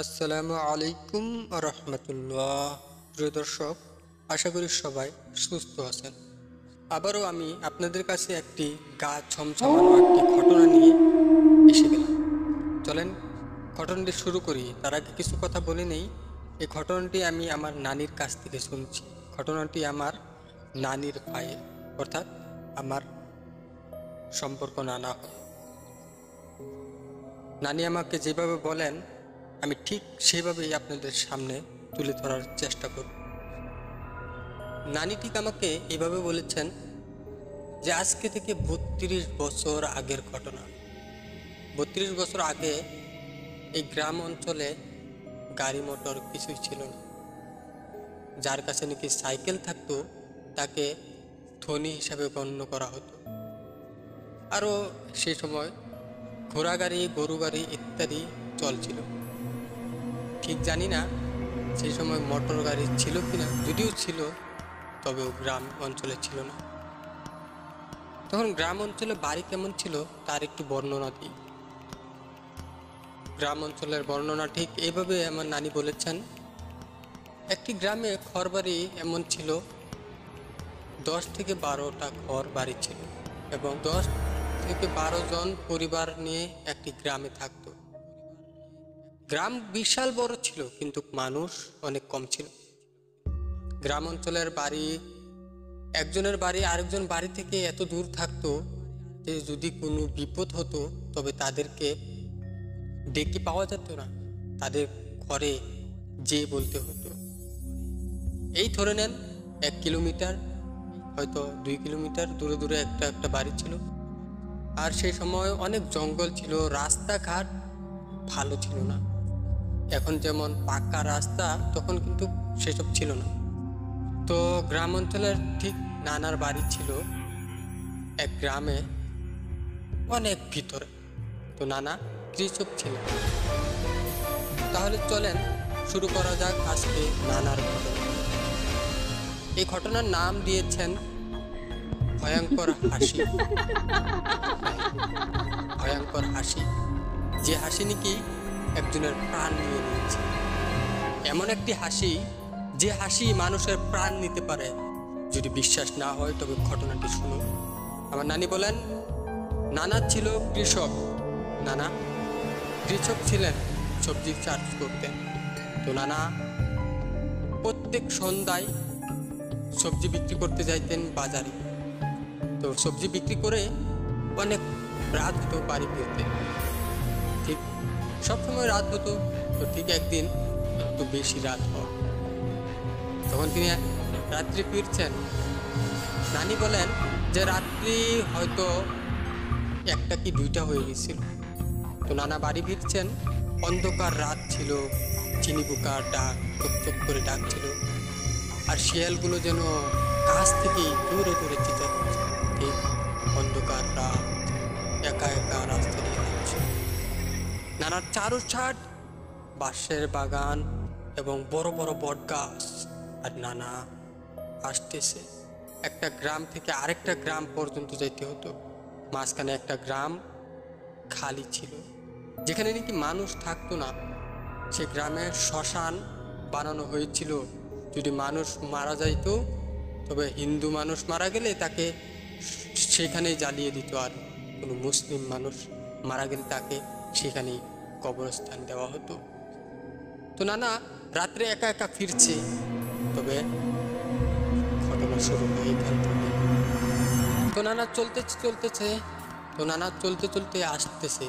আসসালামু আলাইকুম রহমতুল্লাহ। প্রিয় দর্শক, আশা করি সবাই সুস্থ আছেন। আবারও আমি আপনাদের কাছে একটি গা ছমছমানো একটি ঘটনা নিয়ে এসে গেলাম। চলেন ঘটনাটি শুরু করি। তার আগে কিছু কথা বলে নেই। এই ঘটনাটি আমি আমার নানির কাছ থেকে শুনছি। ঘটনাটি আমার নানির ভাইয়ের, অর্থাৎ আমার সম্পর্ক নানা হয়। নানি আমাকে যেভাবে বলেন আমি ঠিক সেভাবেই আপনাদের সামনে তুলে ধরার চেষ্টা করব। নানি ঠিক আমাকে এভাবে বলেছেন যে আজকে থেকে ৩২ বছর আগের ঘটনা। ৩২ বছর আগে এই গ্রাম অঞ্চলে গাড়ি মোটর কিছুই ছিল না। যার কাছে নাকি সাইকেল থাকতো তাকে ধনী হিসাবে গণ্য করা হতো। আরও সেই সময় ঘোড়া গাড়ি, গরু গাড়ি ইত্যাদি চলছিল। ঠিক জানি না সেই সময় মোটর গাড়ি ছিল কিনা, যদিও ছিল তবেও গ্রাম অঞ্চলে ছিল না। তখন গ্রাম অঞ্চলে বাড়ি কেমন ছিল তার একটু বর্ণনা দিই। গ্রাম অঞ্চলের বর্ণনা ঠিক এইভাবে আমার নানি বলেছেন। একটি গ্রামে ঘরবাড়ি এমন ছিল 10 থেকে 12টা ঘর বাড়ি ছিল এবং 10 থেকে 12 জন পরিবার নিয়ে একটি গ্রামে থাকতো। গ্রাম বিশাল বড় ছিল কিন্তু মানুষ অনেক কম ছিল। গ্রাম অঞ্চলের বাড়ি, একজনের বাড়ি আরেকজন বাড়ি থেকে এত দূর থাকতো যে যদি কোনো বিপদ হতো তবে তাদেরকে ডেকে পাওয়া যেত না, তাদের ঘরে যে বলতে হতো। এই ধরে নেন 1 কিলোমিটার, হয়তো 2 কিলোমিটার দূরে দূরে একটা একটা বাড়ি ছিল। আর সেই সময় অনেক জঙ্গল ছিল, রাস্তাঘাট ভালো ছিল না। এখন যেমন পাকা রাস্তা, তখন কিন্তু সেসব ছিল না। তো গ্রাম অঞ্চলের ঠিক নানার বাড়ি ছিল এক গ্রামে অনেক ভিতরে। তো নানা কৃষক ছিলেন। তাহলে চলেন শুরু করা যাক আজকে নানার ঘটনা। এই ঘটনার নাম দিয়েছেন ভয়ঙ্কর হাসি। ভয়ঙ্কর হাসি, যে হাসি নাকি একজনের প্রাণ নিয়ে নিয়েছে। এমন একটি হাসি যে হাসি মানুষের প্রাণ নিতে পারে। যদি বিশ্বাস না হয় তবে ঘটনাটি শুনুন। আমার নানি বলেন, নানা ছিল কৃষক। নানা কৃষক ছিলেন, সবজি চাষ করতেন। তো নানা প্রত্যেক সন্ধ্যায় সবজি বিক্রি করতে যাইতেন বাজারে। তো সবজি বিক্রি করে অনেক রাত হতো বাড়ি ফিরতে। ঠিক সবসময় রাত হতো, তো ঠিক একদিন একটু বেশি রাত হয়। তখন তিনি রাত্রি ফিরছেন। নানি বলেন যে রাত্রি হয়তো 1টা কি 2টা হয়ে গেছিল। তো নানা বাড়ি ফিরছেন, অন্ধকার রাত ছিল, চিনি পোকার ডাক চোখ চোখ করে ডাকছিল। আর শিয়ালগুলো যেন কাছ থেকেই দূরে দূরে চেঁচাচ্ছে। ঠিক অন্ধকার রাত, একা একা রাস্তা দিয়ে যাচ্ছে। নানার চারোসাট বাঁশের বাগান এবং বড় বড় বট গাছ। আর নানা আসতেছে। একটা গ্রাম থেকে আরেকটা গ্রাম পর্যন্ত যেতে হতো। মাঝখানে একটা গ্রাম খালি ছিল, যেখানে নাকি মানুষ থাকতো না। সে গ্রামে শ্মশান বানানো হয়েছিল। যদি মানুষ মারা যাইত তবে হিন্দু মানুষ মারা গেলে তাকে সেখানেই জ্বালিয়ে দিত, আর কোনো মুসলিম মানুষ মারা গেলে তাকে সেখানেই কবরস্থান দেওয়া হতো। তো নানা রাত্রে একা একা ফিরছে। তবে ঘটনা শুরু হয় এখান থেকে। তো নানা চলতে চলতে আসতেছে,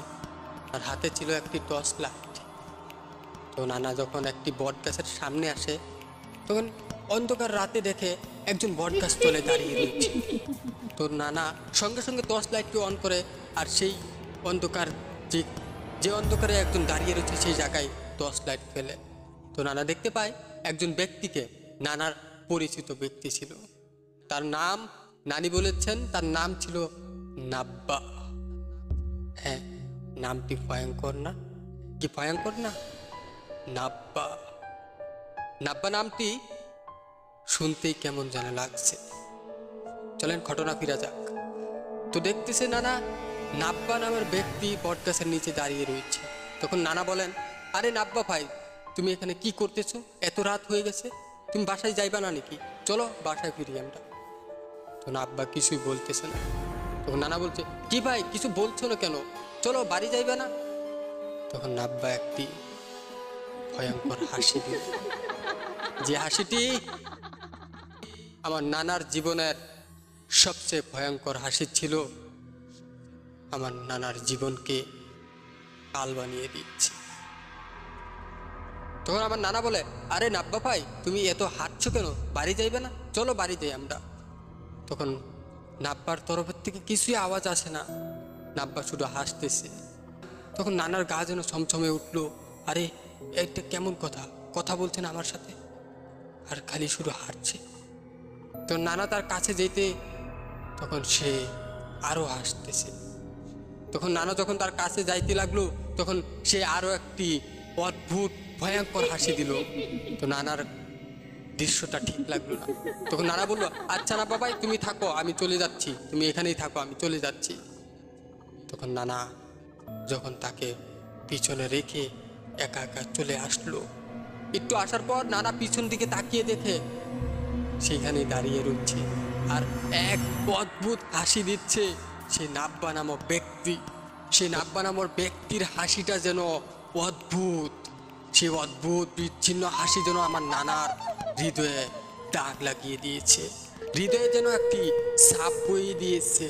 আর হাতে ছিল একটি টর্চ লাইট। তো নানা যখন একটি বট গাছের সামনে আসে, তখন অন্ধকার রাতে দেখে একজন বট গাছ তলে দাঁড়িয়ে রয়েছে। তো নানা সঙ্গে সঙ্গে টর্চ লাইটকে অন করে, আর সেই অন্ধকার যে অন্ধকারে একজন দাঁড়িয়ে রয়েছে সেই জায়গায় টর্চ লাইট ফেলে। তো নানা দেখতে পায় একজন ব্যক্তিকে। নানার পরিচিত ব্যক্তি ছিল। তার নাম নানি বলেছেন, তার নাম ছিল নাব্বা। হ্যাঁ, নামটি ভয়ঙ্কর না? কি ভয়ঙ্কর না? নাব্বা। নাব্বা নামটি শুনতেই কেমন যেন লাগছে। চলেন ঘটনা ফিরা যাক। তো দেখতেছে নানা নাব্বা নামের ব্যক্তি বটগাছের নিচে দাঁড়িয়ে রয়েছে। তখন নানা বলেন, আরে নাব্বা ভাই, তুমি এখানে কি করতেছো? এত রাত হয়ে গেছে, তুমি বাসায় যাইবা না নাকি? চলো বাসায় ফিরি আমরা। তো নাব্বা কিছুই বলতেছে না। তখন নানা বলছে, কি ভাই কিছু বলছো না কেন? চলো বাড়ি যাইবে না? তখন নাব্বা একটি ভয়ঙ্কর হাসি দিল, যে হাসিটি আমার নানার জীবনের সবচেয়ে ভয়ঙ্কর হাসি ছিল। আমার নানার জীবনকে কাল বানিয়ে দিচ্ছে। তখন আমার নানা বলে, আরে নাব্বা ভাই তুমি এত হাঁটছো কেন? বাড়ি যাইবে না? চলো বাড়ি যাই আমরা। তখন নাব্বার তরফের থেকে কিছুই আওয়াজ আসে না, নাব্বা শুধু হাসতেছে। তখন নানার গা যেন ছমছমে উঠলো, আরে এটা কেমন কথা, কথা বলছে না আমার সাথে, আর খালি শুধু হাঁটছে। তো নানা তার কাছে যেতে তখন সে আরো হাসতেছে। তখন নানা যখন তার কাছে যাইতে লাগলো তখন সে আরো একটি অদ্ভুত ভয়ঙ্কর হাসি দিল। তো নানার দৃশ্যটা ঠিক লাগলো না। তখন নানা বললো, আচ্ছা না বাবাই তুমি থাকো, আমি চলে যাচ্ছি, তুমি এখানেই থাকো, আমি চলে যাচ্ছি। তখন নানা যখন তাকে পিছনে রেখে একা একা চলে আসলো, একটু আসার পর নানা পিছন দিকে তাকিয়ে দেখে সেখানেই দাঁড়িয়ে রয়েছে আর এক অদ্ভুত হাসি দিচ্ছে সে নাব্বা নামক ব্যক্তি। সে নাব্বা নামক ব্যক্তির হাসিটা যেন অদ্ভুত, সে অদ্ভুত বিচ্ছিন্ন হাসি যেন আমার নানার হৃদয়ে দাগ লাগিয়ে দিয়েছে, হৃদয়ে যেন একটি ছাপ বইয়ে দিয়েছে।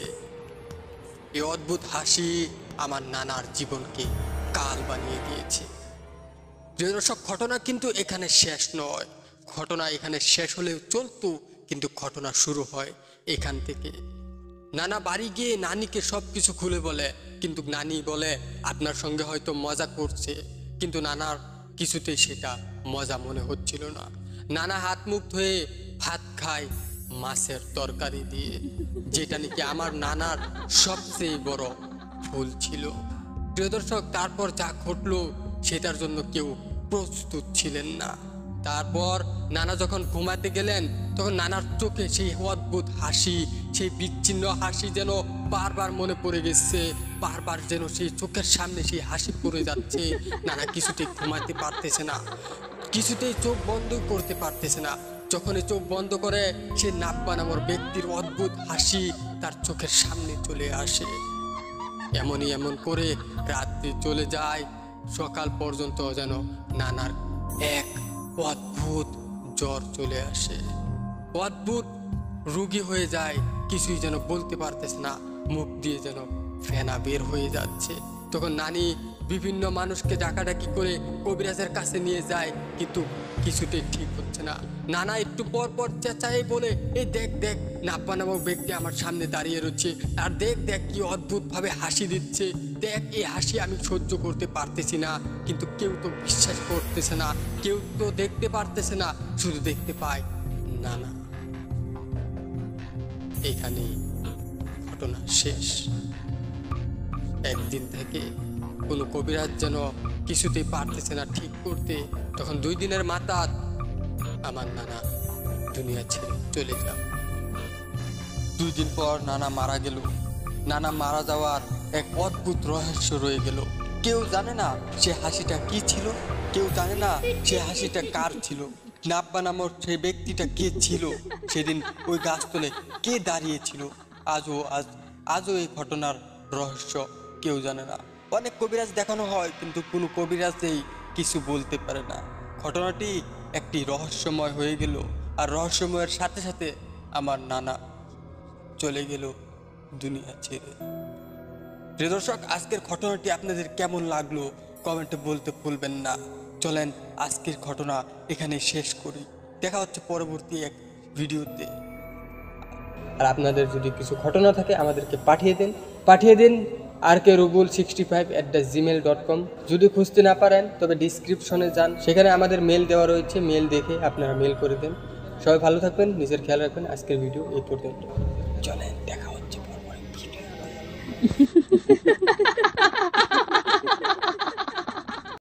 এই অদ্ভুত হাসি আমার নানার জীবনকে কাল বানিয়ে দিয়েছে। প্রিয় দর্শক, ঘটনা কিন্তু এখানে শেষ নয়। ঘটনা এখানে শেষ হলেও চলতো, কিন্তু ঘটনা শুরু হয় এখান থেকে। নানা বাড়ি গিয়ে নানিকে সব কিছু খুলে বলে, কিন্তু নানি বলে আপনার সঙ্গে হয়তো মজা করছে, কিন্তু নানার কিছুতেই সেটা মজা মনে হচ্ছিল না। নানা হাত মুখ ধুয়ে ভাত খায় মাছের তরকারি দিয়ে, যেটা নাকি আমার নানার সবচেয়ে বড় ভুল ছিল। প্রিয় দর্শক, তারপর যা ঘটলো সেটার জন্য কেউ প্রস্তুত ছিলেন না। তারপর নানা যখন ঘুমাতে গেলেন তখন নানার চোখে সেই অদ্ভুত হাসি, সেই বিচ্ছিন্ন হাসি যেন বারবার মনে পড়ে গেছে, বারবার যেন সেই চোখের সামনে সেই হাসি পড়ে যাচ্ছে। নানা কিছুতেই ঘুমাতে পারতেছে না, কিছুতেই চোখ বন্ধ করতে পারতেছে না। যখনই চোখ বন্ধ করে সে নাব্বা নামক ব্যক্তির অদ্ভুত হাসি তার চোখের সামনে চলে আসে। এমনই এমন করে রাত্রি চলে যায়, সকাল পর্যন্ত যেন নানার এক অদ্ভুত জ্বর চলে আসে, অদ্ভুত রোগী হয়ে যায়, কিছুই যেন বলতে পারতেছে না, মুখ দিয়ে যেন ফেনা বের হয়ে যাচ্ছে। তখন নানি বিভিন্ন মানুষকে ডাকাডাকি করে কবিরাজের কাছে নিয়ে যায়, কিন্তু কিছুতেই ঠিক হচ্ছে না। নানা একটু পর পর চেঁচাই বলে, এই দেখ দেখ নাব্বা নামক ব্যক্তি আমার সামনে দাঁড়িয়ে রয়েছে, আর দেখ দেখ কি অদ্ভুত ভাবে হাসি দিচ্ছে, দেখ এই হাসি আমি সহ্য করতে পারতেছি না। কিন্তু কেউ তো বিশ্বাস করতেছে না, কেউ তো দেখতে পারতেছে না, শুধু দেখতে পায় নানা। এখানে ঘটনা শেষ। একদিন থেকে কোনো কবিরাজ যেন কিছুতেই পারতেছে না ঠিক করতে। তখন 2 দিনের মাথা আমার নানা দুনিয়া ছেড়ে চলে যায়। 2 দিন পর নানা মারা গেল। নানা মারা যাওয়ার এক অদ্ভুত রহস্য রয়ে গেল। কেউ জানে না সে হাসিটা কি ছিল, কেউ জানে না সে হাসিটা কার ছিল, নাব্বা নামক সেই ব্যক্তিটা কে ছিল, সেদিন ওই গাছতলে কে দাঁড়িয়েছিল। আজও এই ঘটনার রহস্য কেউ জানে না। অনেক কবিরাজ দেখানো হয়, কিন্তু কোনো কবিরাজই কিছু বলতে পারে না। ঘটনাটি একটি রহস্যময় হয়ে গেল, আর রহস্যময়ের সাথে সাথে আমার নানা চলে গেল দুনিয়া ছেড়ে। প্রিয় দর্শক, আজকের ঘটনাটি আপনাদের কেমন লাগলো কমেন্টে বলতে ভুলবেন না। চলেন আজকের ঘটনা এখানে শেষ করি, দেখা হচ্ছে পরবর্তী এক ভিডিওতে। আর আপনাদের যদি কিছু ঘটনা থাকে আমাদেরকে পাঠিয়ে দিন rkrubul65@gmail.com। যদি খুঁজতে না পারেন তবে ডিসক্রিপশনে যান, সেখানে আমাদের মেল দেওয়া রয়েছে, মেল দেখে আপনারা মেল করে দেন। সবাই ভালো থাকবেন, নিজের খেয়াল রাখবেন। আজকের ভিডিও এই পর্যন্ত। চলেন দেখা হচ্ছে পরবর্তী ভিডিও।